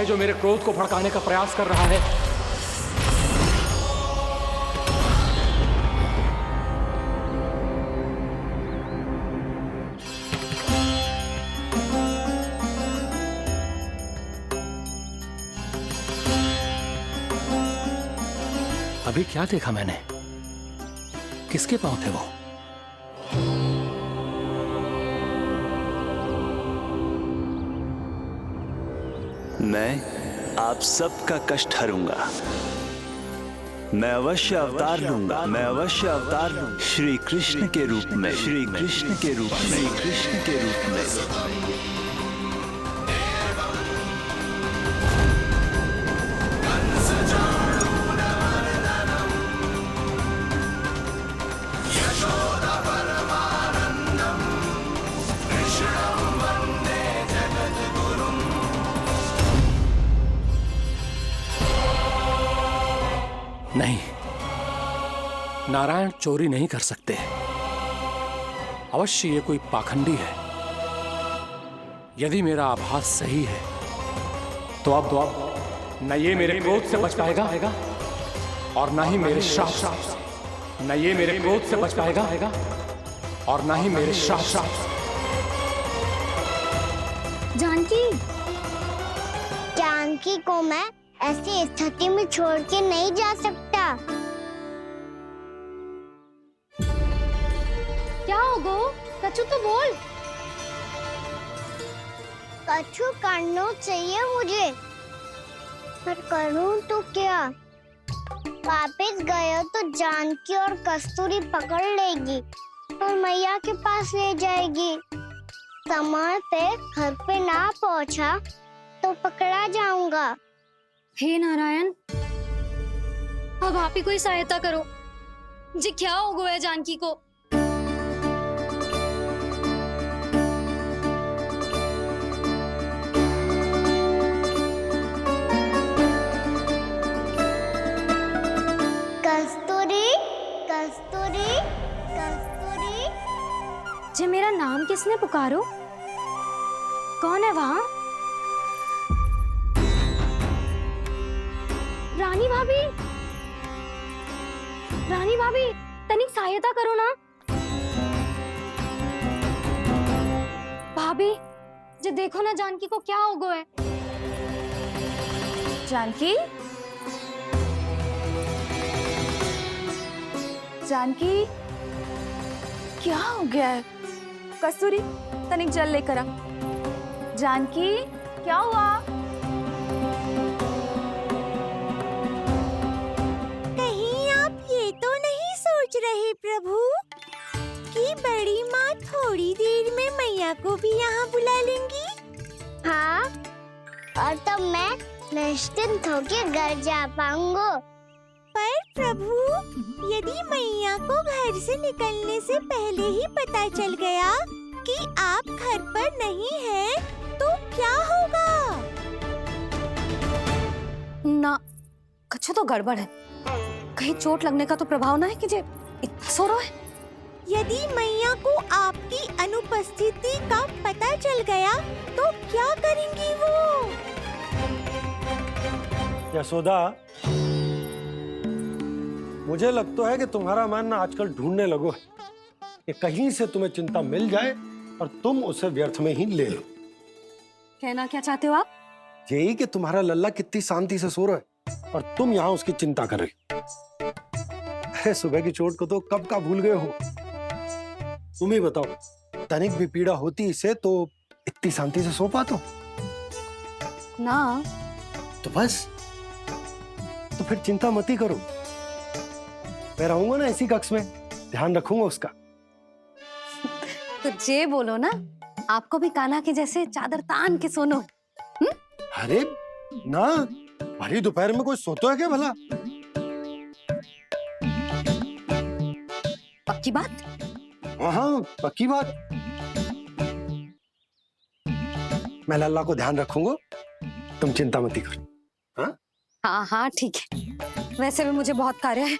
है जो मेरे क्रोध को भड़काने का प्रयास कर रहा है? अभी क्या देखा मैंने? किसके पांव थे वो? मैं आप सबका कष्ट हरूंगा। मैं अवश्य अवतार लूंगा। मैं अवश्य अवतार लूंगा श्री कृष्ण के रूप में। श्री कृष्ण के रूप में। श्री कृष्ण के रूप में। नहीं, नारायण चोरी नहीं कर सकते। अवश्य ये कोई पाखंडी है। यदि मेरा आभास सही है तो अब न ये मेरे क्रोध से बच पाएगा और न ही मेरे श्राप। न ये मेरे क्रोध से बच पाएगा और न ही मेरे श्राप। जानकी को मैं ऐसी स्थिति में छोड़ के नहीं जा सकता। क्या होगा? कछु तो बोल। कछु करना चाहिए मुझे, पर करूं तो क्या? वापस गया तो जानकी और कस्तूरी पकड़ लेगी और मैया के पास ले जाएगी। समय पे घर पे ना पहुंचा तो पकड़ा जाऊंगा। हे नारायण, अब आप ही कोई सहायता करो। जी क्या हो गया जानकी को? कस्तूरी, कस्तूरी, कस्तूरी। जी मेरा नाम किसने पुकारो? कौन है वहाँ? रानी भाभी, रानी भाभी, तनिक सहायता करो ना। भाभी, जी देखो ना जानकी को क्या हो गया है। जानकी, जानकी, क्या हो गया है? कस्तूरी, तनिक जल लेकर आ। जानकी, क्या हुआ? रहे प्रभु कि बड़ी माँ थोड़ी देर में मैया को भी यहाँ बुला लेंगी। हाँ, और तब मैं निश्चिंत होकर घर जा पाऊंगा। पर प्रभु, यदि मैया को घर से निकलने से पहले ही पता चल गया कि आप घर पर नहीं हैं, तो क्या होगा? ना, कुछ तो गड़बड़ है। कहीं चोट लगने का तो प्रभाव ना है कि जे इतना सो रहा है। यदि मैया को आपकी अनुपस्थिति का पता चल गया तो क्या करेंगी वो? यशोदा, मुझे लगता है कि तुम्हारा मन आजकल ढूंढने लगो है कि कहीं से तुम्हें चिंता मिल जाए और तुम उसे व्यर्थ में ही ले लो। कहना क्या चाहते हो आप? यही कि तुम्हारा लल्ला कितनी शांति से सो रहा है और तुम यहाँ उसकी चिंता कर रही। अरे सुबह की चोट को तो कब का भूल गए हो। तुम ही बताओ, तनिक भी पीड़ा होती इसे तो इतनी शांति से सो पाते हो? ना। तो बस, तो फिर चिंता मत ही करो। मैं रहूंगा ना इसी कक्ष में, ध्यान रखूंगा उसका। तो जे बोलो ना, आपको भी कान्हा के जैसे चादर तान के सोनो। अरे ना, भरी दोपहर में कोई सोता है क्या भला? पक्की बात? हाँ, पक्की बात। मैं लल्ला को ध्यान रखूंगा, तुम चिंता मत करो। हाँ हाँ हाँ ठीक है। वैसे भी मुझे बहुत कार्य है।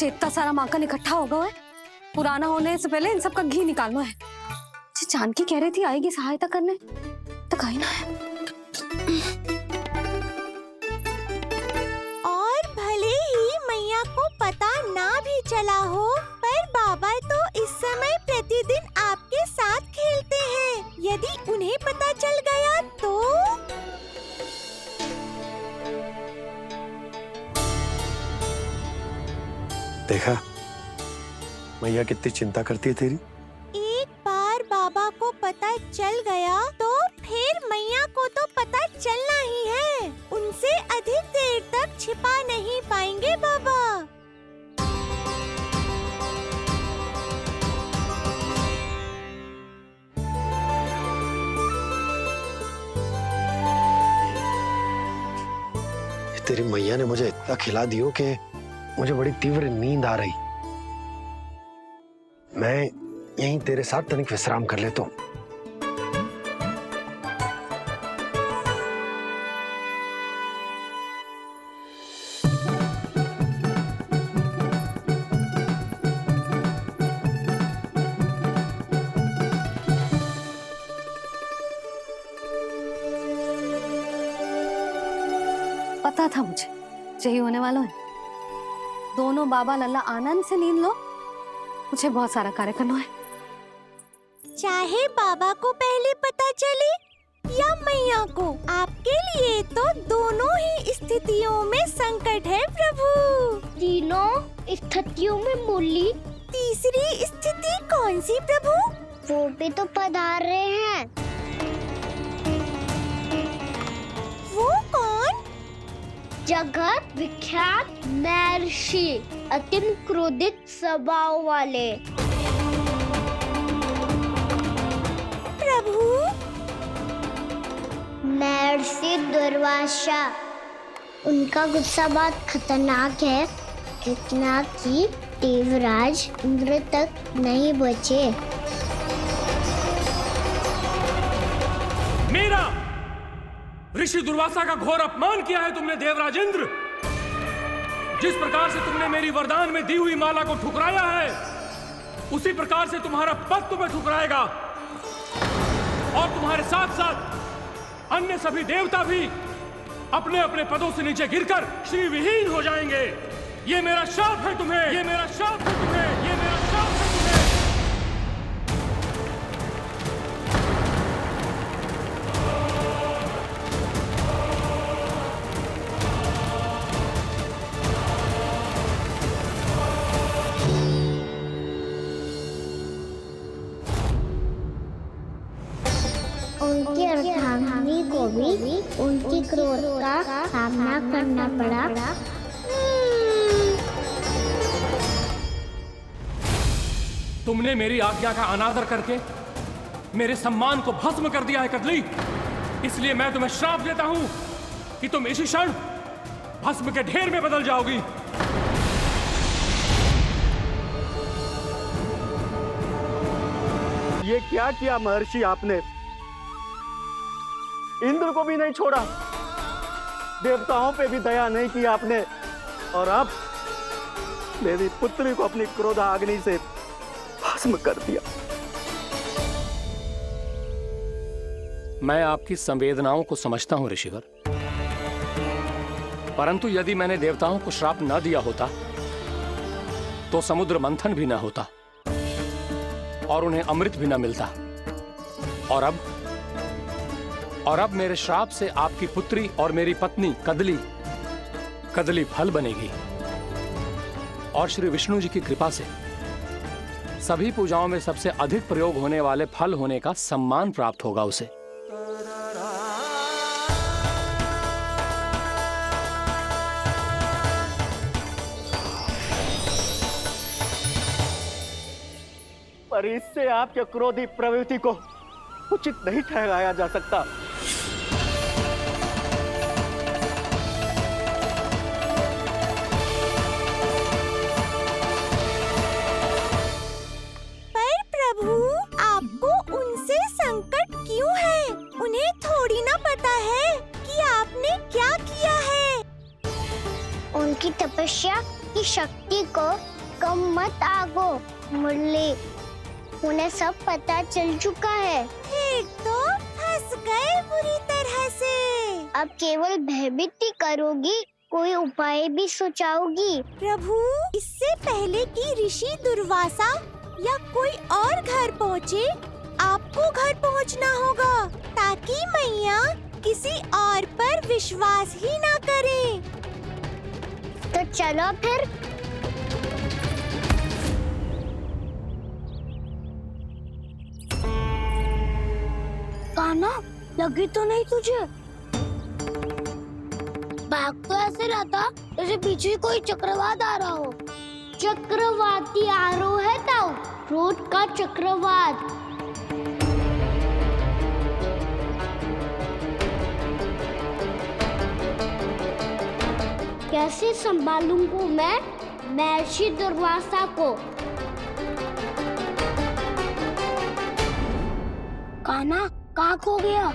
इतना सारा माखन इकट्ठा होगा है, पुराना होने से पहले इन सब का घी निकालना है। जानकी कह रही थी आएगी सहायता करने, तो कहीं ना है। देखा मैया कितनी चिंता करती है तेरी। एक बार बाबा को पता चल गया तो फिर मैया को तो पता चलना ही है। उनसे अधिक देर तक छिपा नहीं पाएंगे बाबा। तेरी मैया ने मुझे इतना खिला दियो कि मुझे बड़ी तीव्र नींद आ रही। मैं यहीं तेरे साथ तनिक विश्राम कर लेता हूँ। पता था मुझे यही होने वाला है। दोनों बाबा लल्ला आनंद से नींद लो, मुझे बहुत सारा कार्य करना है। चाहे बाबा को पहले पता चले या मैया को, आपके लिए तो दोनों ही स्थितियों में संकट है प्रभु। तीनों स्थितियों में बोली, तीसरी स्थिति कौन सी प्रभु? वो भी तो पधार रहे हैं। वो कौन? जगत विख्यात महर्षि, अत्यंत क्रोधित स्वभाव वाले। प्रभु महर्षि दुर्वासा। उनका गुस्सा बहुत खतरनाक है, इतना कि देवराज इंद्र तक नहीं बचे। मेरा ऋषि दुर्वासा का घोर अपमान किया है तुमने देवराज इंद्र। जिस प्रकार से तुमने मेरी वरदान में दी हुई माला को ठुकराया है, उसी प्रकार से तुम्हारा पद तुम्हें ठुकराएगा और तुम्हारे साथ साथ अन्य सभी देवता भी अपने अपने पदों से नीचे गिरकर श्री विहीन हो जाएंगे। ये मेरा शाप है तुम्हें, ये मेरा शाप है तुम्हें, ये मेरा शाप है तुम्हें। उनकी अर्धांगिनी को भी उनकी क्रोध का सामना करना पड़ा। तुमने मेरी आज्ञा का अनादर करके मेरे सम्मान को भस्म कर दिया है कदली। इसलिए मैं तुम्हें श्राप देता हूं कि तुम इसी क्षण भस्म के ढेर में बदल जाओगी। ये क्या किया महर्षि आपने? इंद्र को भी नहीं छोड़ा, देवताओं पे भी दया नहीं की आपने, और अब मेरी पुत्री को अपनी क्रोधाग्नि से भस्म कर दिया। मैं आपकी संवेदनाओं को समझता हूं ऋषिवर, परंतु यदि मैंने देवताओं को श्राप न दिया होता तो समुद्र मंथन भी न होता और उन्हें अमृत भी न मिलता। और अब मेरे श्राप से आपकी पुत्री और मेरी पत्नी कदली फल बनेगी और श्री विष्णु जी की कृपा से सभी पूजाओं में सबसे अधिक प्रयोग होने वाले फल होने का सम्मान प्राप्त होगा उसे। पर इससे आपके क्रोधी प्रवृत्ति को उचित नहीं ठहराया जा सकता। पर प्रभु, आपको उनसे संकट क्यों है? उन्हें थोड़ी ना पता है कि आपने क्या किया है। उनकी तपस्या की शक्ति को कम मत आगो मुरली, उन्हें सब पता चल चुका है। फिर तो फंस गए बुरी तरह से। अब केवल भयभीत ही करोगी, कोई उपाय भी सुझाओगी? प्रभु, इससे पहले कि ऋषि दुर्वासा या कोई और घर पहुँचे, आपको घर पहुँचना होगा ताकि मैया किसी और पर विश्वास ही ना करे। तो चलो फिर। लगी तो नहीं तुझे? भाग तो ऐसे रहा था जैसे पीछे कोई चक्रवात आ रहा हो। चक्रवाती आरो है ताऊ, रोड का चक्रवात। कैसे संभालूंगा मैं महर्षि दुर्वासा को? कान्हा कहाँ खो गया?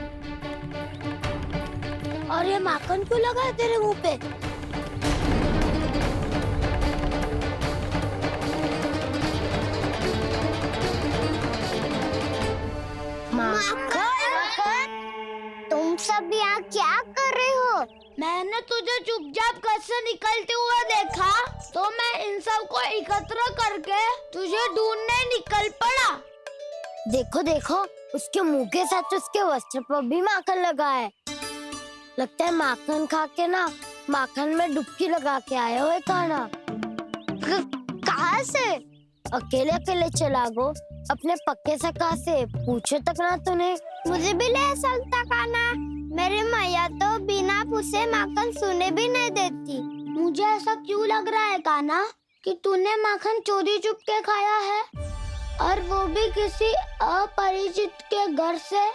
और ये माखन क्यों लगा है तेरे मुंह पे? माखन, तुम सब यहाँ क्या कर रहे हो? मैंने तुझे चुपचाप घर से निकलते हुए देखा, तो मैं इन सब को एकत्र करके तुझे ढूंढने निकल पड़ा। देखो देखो, उसके मुंह के साथ उसके वस्त्र पर भी माखन लगा है। लगता है माखन खा के ना माखन में डुबकी लगा के आए हो कान्हा। कहाँ से? अकेले अकेले चला गो अपने पक्के सखा से, पूछे तक ना तूने। मुझे भी ले चलता कान्हा, मेरी मैया तो बिना पूछे माखन सुने भी नहीं देती। मुझे ऐसा क्यों लग रहा है कान्हा कि तूने माखन चोरी चुप के खाया है, और वो भी किसी अपरिचित के घर से।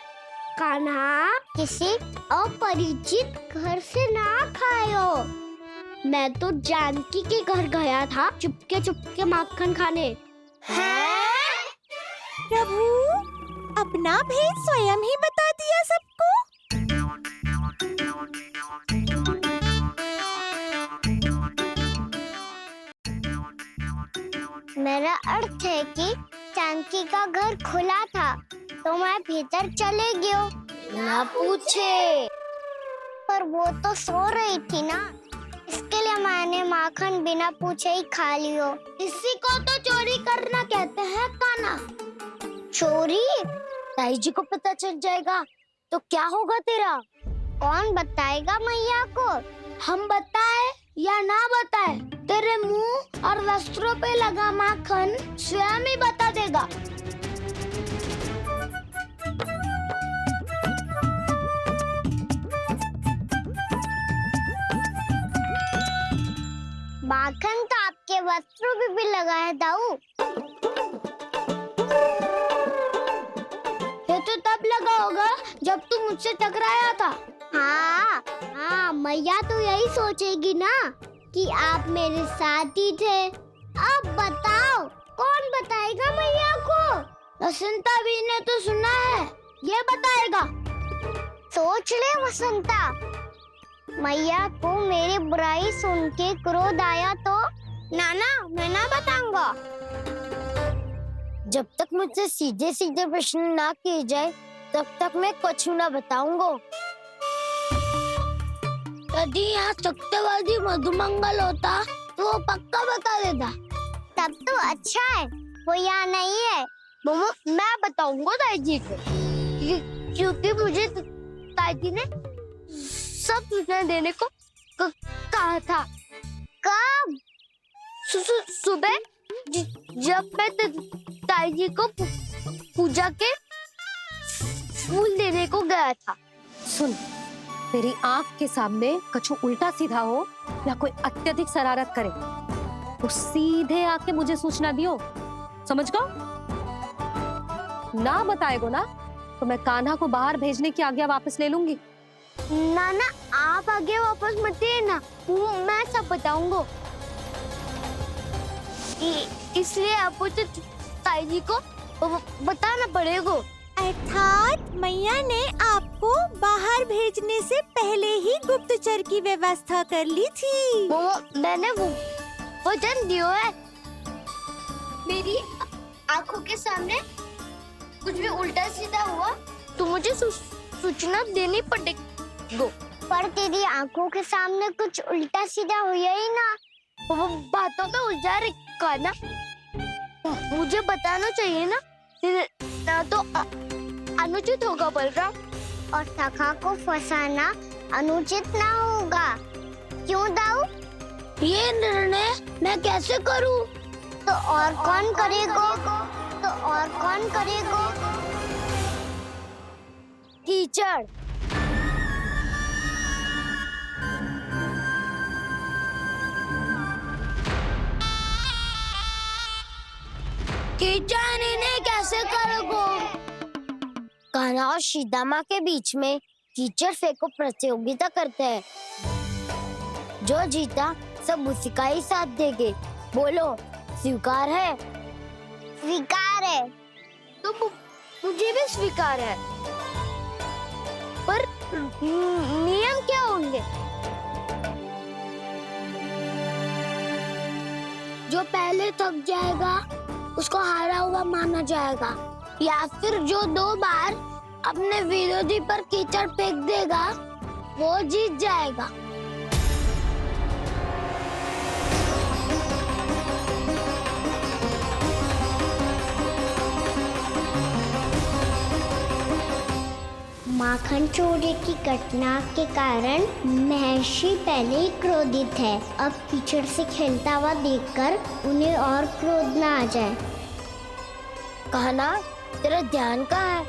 कान्हा, किसी अपरिचित घर से ना खायो। मैं तो जानकी के घर गया था चुपके माखन खाने। हैं? प्रभु, अपना भेद स्वयं ही बता दिया सबको। मेरा अर्थ है कि जानकी का घर खुला था तो मैं भीतर चले गयो। ना पूछे, पर वो तो सो रही थी ना, इसके लिए मैंने माखन बिना पूछे ही खा लियो। इसी को तो चोरी करना कहते हैं कान्हा। चोरी? ताई जी को पता चल जाएगा तो क्या होगा तेरा? कौन बताएगा मैया को? हम बताए या ना बताए, तेरे मुंह और वस्त्रों पे लगा माखन स्वयं ही बता देगा। माखन तो आपके वस्त्रों पे भी लगा है दाऊ। ये तो तब लगा होगा जब तू मुझसे टकराया था। हाँ, मैया तो यही सोचेगी ना कि आप मेरे साथ ही थे। अब बताओ, कौन बताएगा मैया को? वसंता भी ने तो सुना है, ये बताएगा। सोच ले वसंता, मैया को मेरी बुराई सुन के क्रोध आया तो नाना मैं ना बताऊंगा। जब तक मुझसे सीधे सीधे प्रश्न ना किए जाए तब तक मैं कुछ ना बताऊंगा। यदि यहाँ सत्यवादी मधुमंगल होता तो वो पक्का बता देता। तब तो अच्छा है वो यहाँ नहीं है। मैं बताऊंगा ताई जी को, क्योंकि मुझे ताई जी ने सब सूचना देने को कहा था। कब? सुबह जब मैं ताई जी को पूजा के फूल देने को गया था। सुन, तेरी आंख के सामने कछु उल्टा सीधा हो या कोई अत्यधिक शरारत करे तो सीधे आके मुझे सूचना दियो, समझ गो? ना बताएगो ना तो मैं कान्हा को बाहर भेजने की आज्ञा वापस ले लूंगी। नाना, आप आगे वापस मत देना, मैं सब बताऊंगा। इसलिए आपको तो ताई जी को बताना पड़ेगा। अर्थात मैया ने आपको बाहर भेजने से पहले ही गुप्तचर की व्यवस्था कर ली थी। मैंने वचन दिया है। मेरी आंखों के सामने कुछ भी उल्टा सीधा हुआ तो मुझे सूचना देनी पड़ेगी। पर तेरी आंखों के सामने कुछ उल्टा सीधा हुआ ही ना, वो बातों में उलझा रखा ना, मुझे बताना चाहिए ना तो अनुचित होगा बलराम। और सखा को फंसाना अनुचित ना होगा, क्यों दाऊ? ये निर्णय मैं कैसे करूं? तो और कौन करेगा? कीचड़। कीचड़ इन्हें कैसे करोगे? कान्हा और सीता माँ के बीच में कीचड़ फेंको प्रतियोगिता करते हैं। जो जीता सब उसी का ही साथ देंगे। बोलो, स्वीकार है? स्वीकार है। तो मुझे भी स्वीकार है। पर नियम क्या होंगे? जो पहले थक जाएगा उसको हारा हुआ माना जाएगा, या फिर जो 2 बार अपने विरोधी पर कीचड़ फेंक देगा वो जीत जाएगा। माखन चोरी की घटना के कारण महर्षि पहले ही क्रोधित है। अब कीचड़ से खेलता हुआ देखकर उन्हें और क्रोध न आ जाए। कहना, तेरा ध्यान कहाँ है?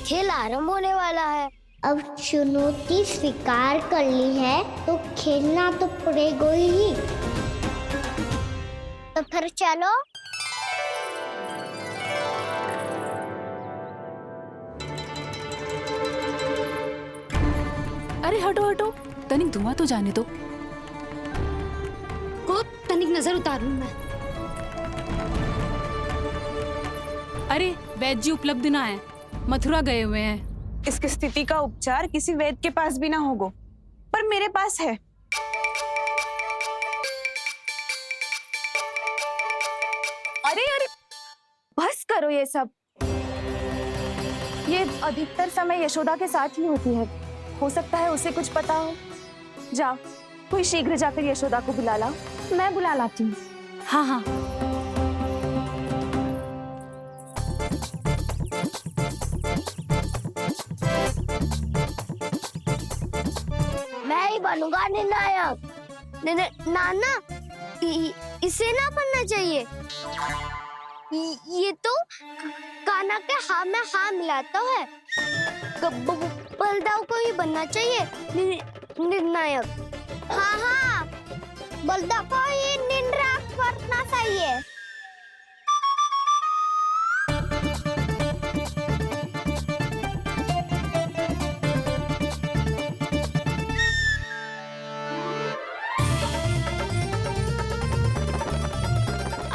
खेल आरंभ होने वाला है। अब चुनौती स्वीकार कर ली है तो खेलना तो पड़ेगा ही। तो फिर चलो। अरे हटो हटो, तनिक धुआं तो जाने दो। को तनिक नजर उतार लूं मैं। अरे वैद्य जी उपलब्ध ना है, मथुरा गए हुए हैं। इसकी स्थिति का उपचार किसी वैद्य के पास भी ना होगा, पर मेरे पास है। अरे अरे बस करो ये सब। ये अधिकतर समय यशोदा के साथ ही होती है। हो सकता है उसे कुछ पता हो। जा, कोई शीघ्र जाकर यशोदा को बुला ला। मैं बुला लाती हूँ। हाँ हाँ। मैं ही बनूंगा निर्णायक। नाना, इसे ना बनना चाहिए। ये तो कान्हा के हाँ में हाँ मिलाता है। बलदाव को ही बनना चाहिए निर्णायक। हाँ हाँ, बलदाव को ही निर्णायक बनना चाहिए।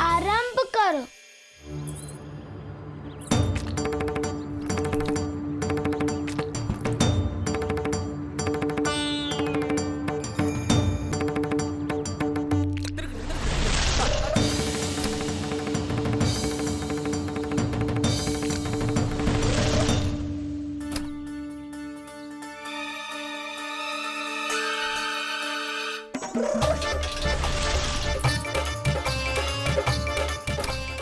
आरंभ करो।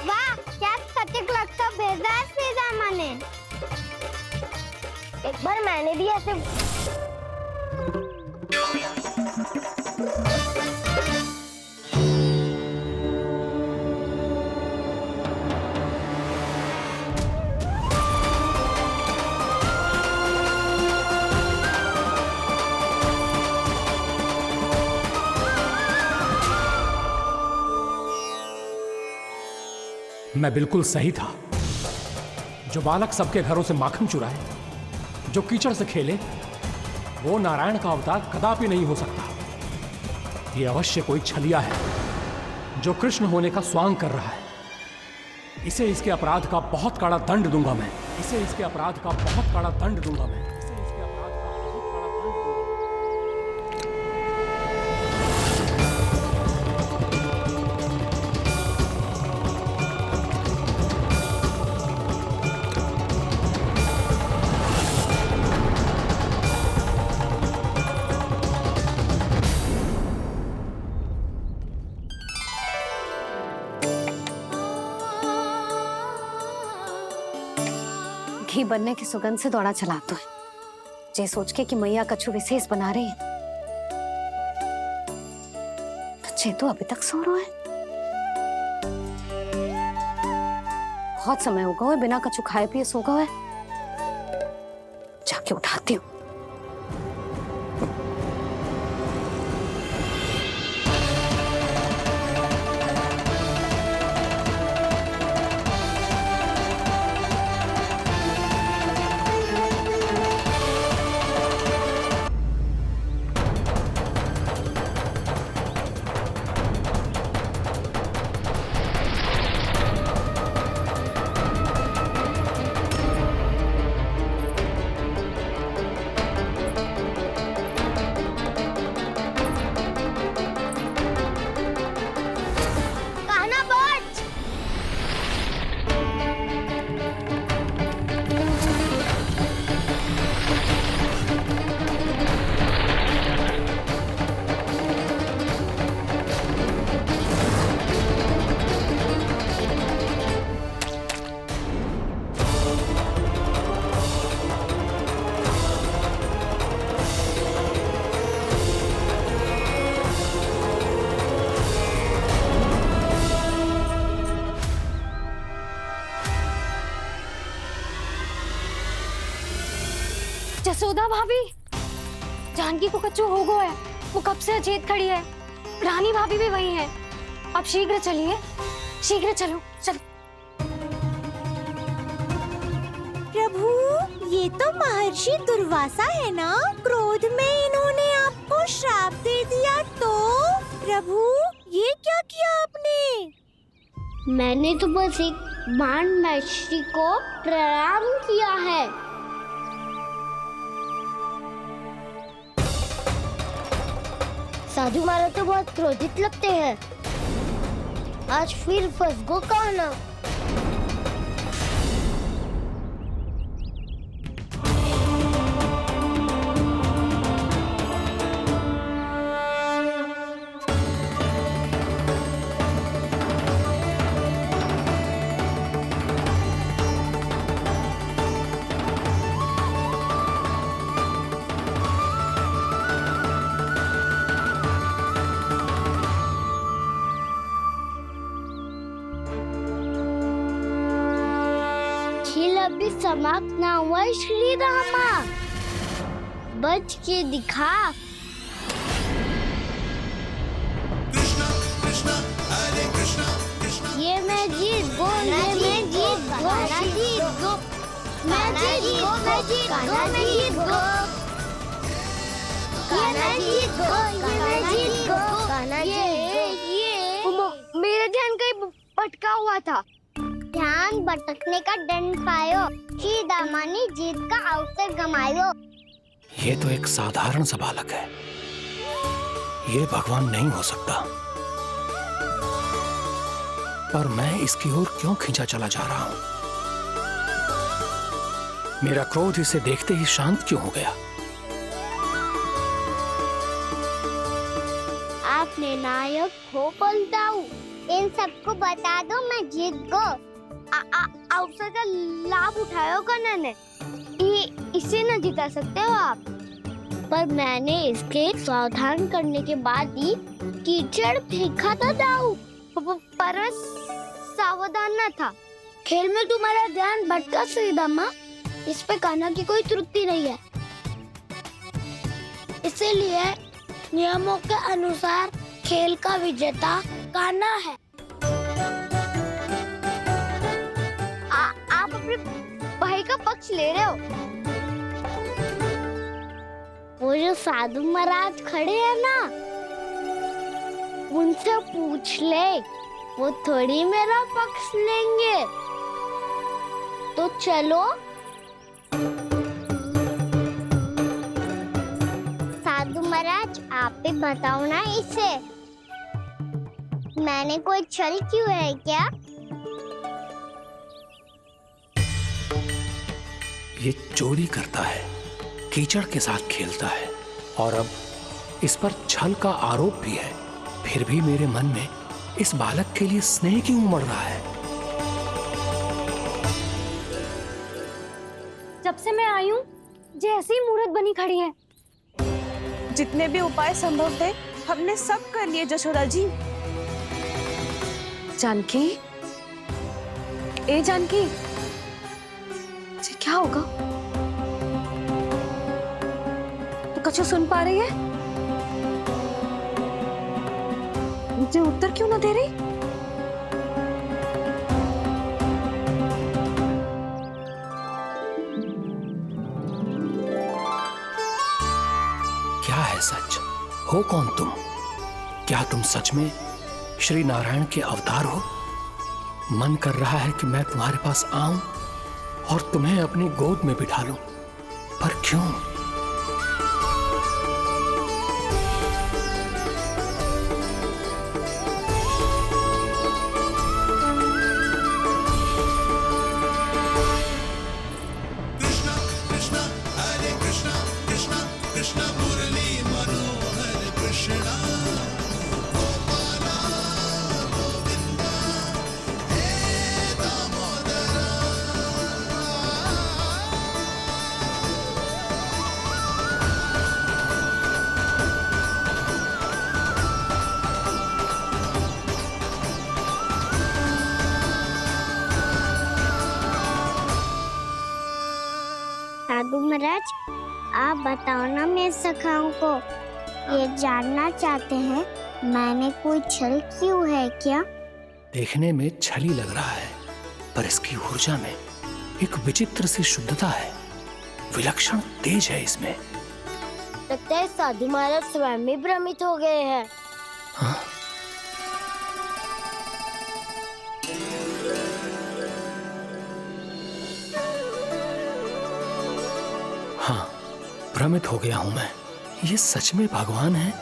वाह, क्या सटीक लगता भेजा है सीधा मैंने। एक बार मैंने भी ऐसे मैं बिल्कुल सही था। जो बालक सबके घरों से माखन चुराए, जो कीचड़ से खेले, वो नारायण का अवतार कदापि नहीं हो सकता। ये अवश्य कोई छलिया है जो कृष्ण होने का स्वांग कर रहा है। इसे इसके अपराध का बहुत कड़ा दंड दूंगा मैं। इसे इसके अपराध का बहुत कड़ा दंड दूंगा मैं। इसे इसके अपराध का बहुत कड़ा दंड दूंगा। घी बनने की सुगंध से दौड़ा चला तो है, जे सोच के कि मैया कछु विशेष बना रही है। तो चेतु अभी तक सो रहा है। बहुत समय होगा है बिना कछु खाए पिए सो गए है। चाहती हूँ। जसोदा भाभी, जानकी को कच्चू हो गया है। वो कब से अचेत खड़ी है। रानी भाभी भी वही है। आप शीघ्र चलिए, शीघ्र चलो, चल। प्रभु, ये तो महर्षि दुर्वासा है ना? क्रोध में इन्होंने आपको श्राप दे दिया तो? प्रभु, ये क्या किया आपने? मैंने तो बस एक बाण महर्षि को प्रणाम किया है। साधु महाराज तो बहुत क्रोधित लगते हैं। आज फिर फंस गो कहना। खेल अभी समाप्त ना हुआ है श्री रामा। बच के दिखा। ये मैं जीत गो, ये मैं जीत गो, जीत गो, मैं जीत गो, मैं जीत गो, मैं जीत गो, ये मैं जीत गो, ये मैं जीत गो, ये मेरा ध्यान कहीं भटका हुआ था। ध्यान भटकने का दंड पायो, श्री दामानी जीत का अवसर गमायो। ये तो एक साधारण सा बालक है, ये भगवान नहीं हो सकता। पर मैं इसकी ओर क्यों खींचा चला जा रहा हूं? मेरा क्रोध इसे देखते ही शांत क्यों हो गया? आपने नायक हो पलटाऊ। इन सबको बता दो मैं जीत गो। अवसर का लाभ उठायो कन्ना ने। इसे न जिता सकते हो आप। पर मैंने इसके सावधान करने के बाद ही कीचड़ फेंका था दाऊ। पर सावधान न था। खेल में तुम्हारा ध्यान भटका श्रीदामा। इस पे कान्हा की कोई त्रुटि नहीं है। इसीलिए नियमों के अनुसार खेल का विजेता कान्हा है। आप अपने भाई का पक्ष ले रहे हो। वो जो साधु महाराज खड़े हैं ना, उनसे पूछ ले, वो थोड़ी मेरा पक्ष लेंगे। तो चलो। साधु महाराज आप भी बताओ ना इसे, मैंने कोई छल क्यों है क्या? ये चोरी करता है, कीचड़ के साथ खेलता है और अब इस पर छल का आरोप भी है। फिर भी मेरे मन में इस बालक के लिए स्नेह क्यों उमड़ रहा है? जब से मैं आई हूँ जैसी मूर्त बनी खड़ी है। जितने भी उपाय संभव थे हमने सब कर लिए जशोदा जी। जानकी, ए जानकी, ये क्या होगा? कछु सुन पा रही है? मुझे उत्तर क्यों ना दे रही? क्या है सच? हो कौन तुम? क्या तुम सच में श्री नारायण के अवतार हो? मन कर रहा है कि मैं तुम्हारे पास आऊं और तुम्हें अपनी गोद में बिठा लूं, पर क्यों? साधु महाराज, आप बताओ ना मेरे सखाओं को, ये जानना चाहते हैं मैंने कोई छल क्यों है क्या? देखने में छली लग रहा है, पर इसकी ऊर्जा में एक विचित्र सी शुद्धता है, विलक्षण तेज है इसमें। लगता है साधु महाराज स्वयं ही भ्रमित हो गए हैं। हाँ? हाँ, भ्रमित हो गया हूं मैं। ये सच में भगवान है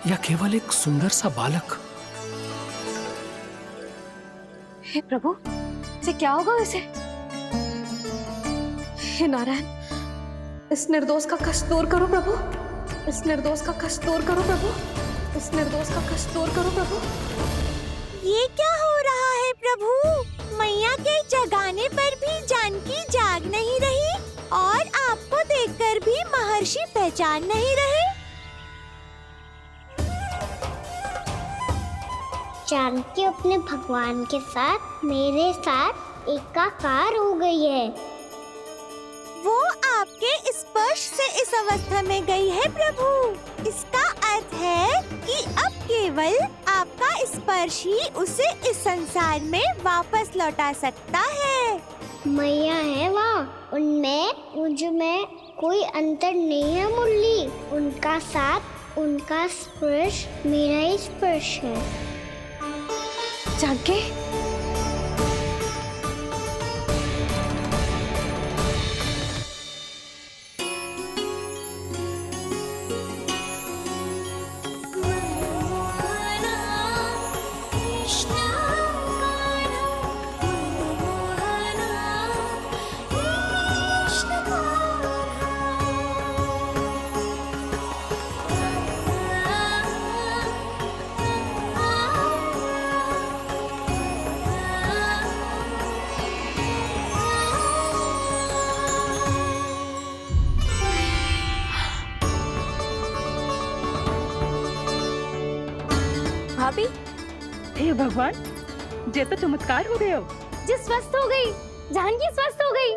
या केवल एक सुंदर सा बालक? हे प्रभु, इसे क्या होगा इसे? हे नारायण, इस निर्दोष का कष्ट दूर करो प्रभु, इस निर्दोष का कष्ट दूर करो प्रभु, इस निर्दोष का कष्ट दूर करो प्रभु। ये क्या हो रहा है प्रभु? मैया के जगाने पर भी जानकी जाग नहीं रही और आपको देखकर भी महर्षि पहचान नहीं रहे। जानकी अपने भगवान के साथ मेरे साथ एकाकार हो गई है। वो आपके स्पर्श से इस अवस्था में गई है प्रभु। इसका अर्थ है कि अब केवल आपका स्पर्श ही उसे इस संसार में वापस लौटा सकता है। मैया है वहाँ, उनमें मुझ में कोई अंतर नहीं है मुरली। उनका साथ, उनका स्पर्श मेरा ही स्पर्श है। जानकी, भाभी, हे भगवान, ये तो चमत्कार हो गया। जी स्वस्थ हो गई, जानकी स्वस्थ हो गई।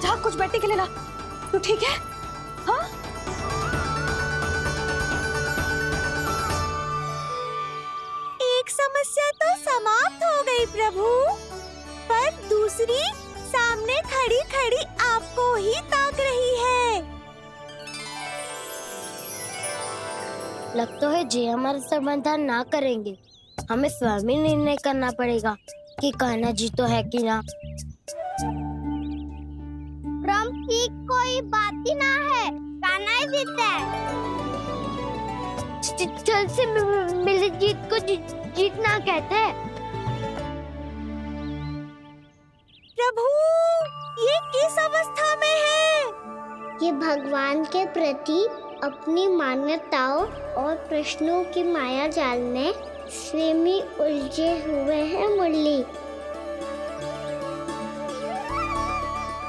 जा कुछ बैठने के लिए ला। तू ठीक है? हाँ? एक समस्या तो समाप्त हो गई प्रभु, पर दूसरी सामने खड़ी खड़ी आपको ही ताक रही है। लगता है जी हमारा समाधान ना करेंगे, हमें स्वयं ही निर्णय करना पड़ेगा कि कहना जी तो है कि ना। ब्रह्म की कोई बात ही ना है, कहना ही जीत है। चल से मिली जीत को जीतना कहते हैं। प्रभु, ये किस अवस्था में है? ये भगवान के प्रति अपनी मान्यताओं और प्रश्नों की माया जाल में स्वयं ही उलझे हुए हैं मुरली।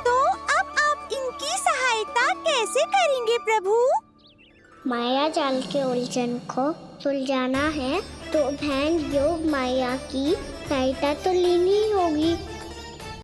तो अब आप इनकी सहायता कैसे करेंगे प्रभु? माया जाल के उलझन को सुलझाना है तो बहन योग माया की सहायता तो लेनी ही होगी।